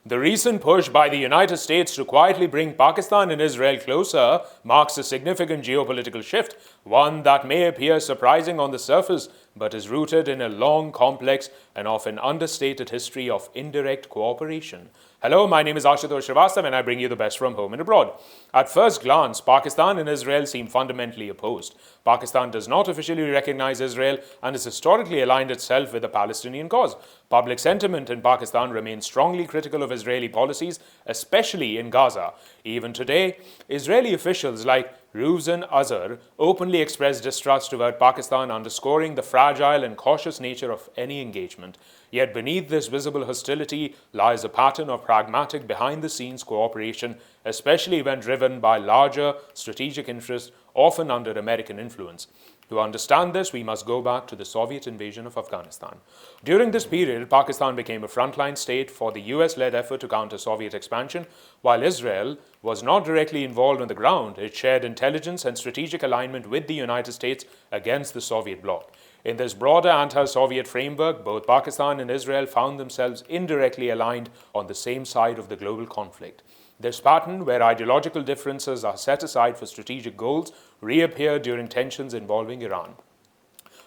The recent push by the United States to quietly bring Pakistan and Israel closer marks a significant geopolitical shift, one that may appear surprising on the surface, but is rooted in a long, complex, and often understated history of indirect cooperation. Hello, my name is Ashutosh Srivastav and I bring you the best from home and abroad. At first glance, Pakistan and Israel seem fundamentally opposed. Pakistan does not officially recognize Israel and has historically aligned itself with the Palestinian cause. Public sentiment in Pakistan remains strongly critical of Israeli policies, especially in Gaza. Even today, Israeli officials like Ruzan Azhar openly expressed distrust toward Pakistan, underscoring the fragile and cautious nature of any engagement. Yet beneath this visible hostility lies a pattern of pragmatic behind-the-scenes cooperation, especially when driven by larger strategic interests, often under American influence. To understand this, we must go back to the Soviet invasion of Afghanistan. During this period, Pakistan became a frontline state for the US-led effort to counter Soviet expansion. While Israel was not directly involved on the ground, it shared intelligence and strategic alignment with the United States against the Soviet bloc. In this broader anti-Soviet framework, both Pakistan and Israel found themselves indirectly aligned on the same side of the global conflict. This pattern, where ideological differences are set aside for strategic goals, reappeared during tensions involving Iran.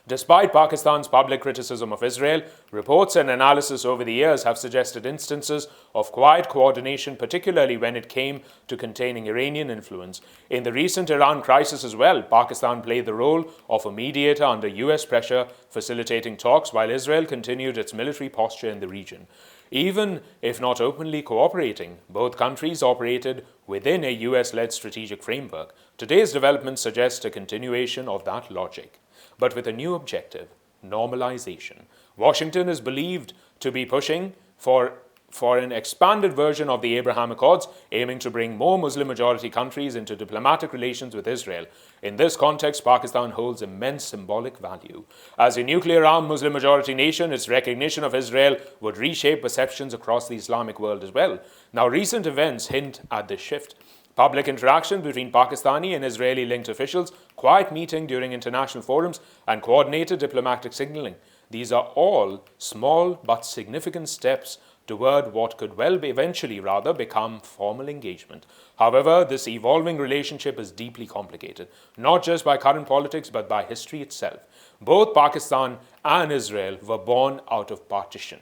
Despite Pakistan's public criticism of Israel, reports and analysis over the years have suggested instances of quiet coordination, particularly when it came to containing Iranian influence. In the recent Iran crisis as well, Pakistan played the role of a mediator under US pressure, facilitating talks while Israel continued its military posture in the region. Even if not openly cooperating, both countries operated within a US-led strategic framework. Today's developments suggest a continuation of that logic, but with a new objective: normalization. Washington is believed to be pushing for an expanded version of the Abraham Accords, aiming to bring more Muslim-majority countries into diplomatic relations with Israel. In this context, Pakistan holds immense symbolic value. As a nuclear-armed Muslim-majority nation, its recognition of Israel would reshape perceptions across the Islamic world as well. Now, recent events hint at this shift. Public interaction between Pakistani and Israeli-linked officials, quiet meeting during international forums, and coordinated diplomatic signaling. These are all small but significant steps toward what could eventually become formal engagement. However, this evolving relationship is deeply complicated, not just by current politics but by history itself. Both Pakistan and Israel were born out of partition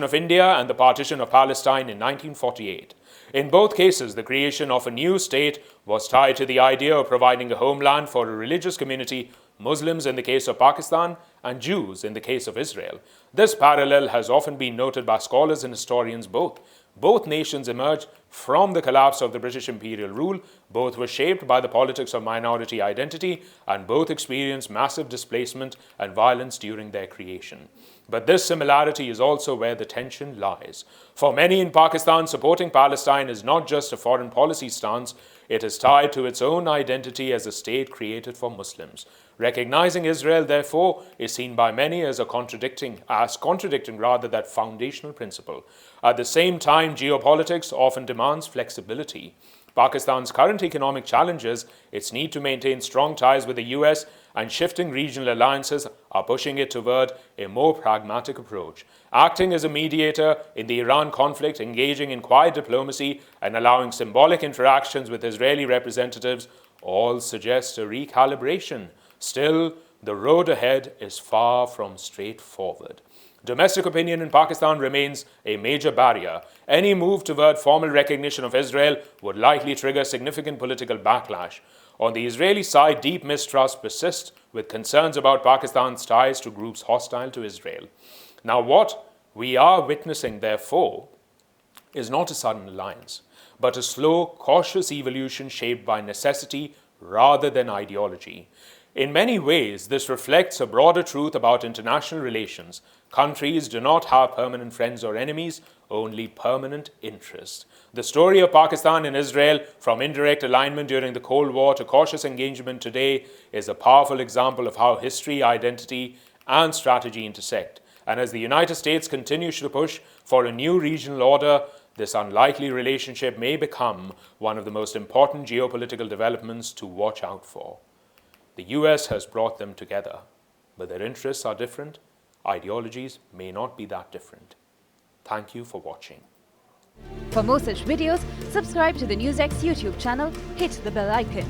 of India and the partition of Palestine in 1948. In both cases, the creation of a new state was tied to the idea of providing a homeland for a religious community, Muslims in the case of Pakistan and Jews in the case of Israel. This parallel has often been noted by scholars and historians both. Both nations emerged from the collapse of the British imperial rule, both were shaped by the politics of minority identity, and both experienced massive displacement and violence during their creation. But this similarity is also where the tension lies. For many in Pakistan, supporting Palestine is not just a foreign policy stance, it is tied to its own identity as a state created for Muslims. Recognizing Israel, therefore, is seen by many as contradicting that foundational principle. At the same time, geopolitics often demands flexibility. Pakistan's current economic challenges, its need to maintain strong ties with the US, and shifting regional alliances are pushing it toward a more pragmatic approach. Acting as a mediator in the Iran conflict, engaging in quiet diplomacy, and allowing symbolic interactions with Israeli representatives all suggest a recalibration. Still, the road ahead is far from straightforward. Domestic opinion in Pakistan remains a major barrier. Any move toward formal recognition of Israel would likely trigger significant political backlash. On the Israeli side, deep mistrust persists, with concerns about Pakistan's ties to groups hostile to Israel. Now, what we are witnessing, therefore, is not a sudden alliance, but a slow, cautious evolution shaped by necessity rather than ideology. In many ways, this reflects a broader truth about international relations. Countries do not have permanent friends or enemies, only permanent interests. The story of Pakistan and Israel, from indirect alignment during the Cold War to cautious engagement today, is a powerful example of how history, identity, and strategy intersect. And as the United States continues to push for a new regional order, this unlikely relationship may become one of the most important geopolitical developments to watch out for. The US has brought them together, but their interests are different. Ideologies may not be that different. Thank you for watching. For more such videos, subscribe to the NewsX YouTube channel, hit the bell icon.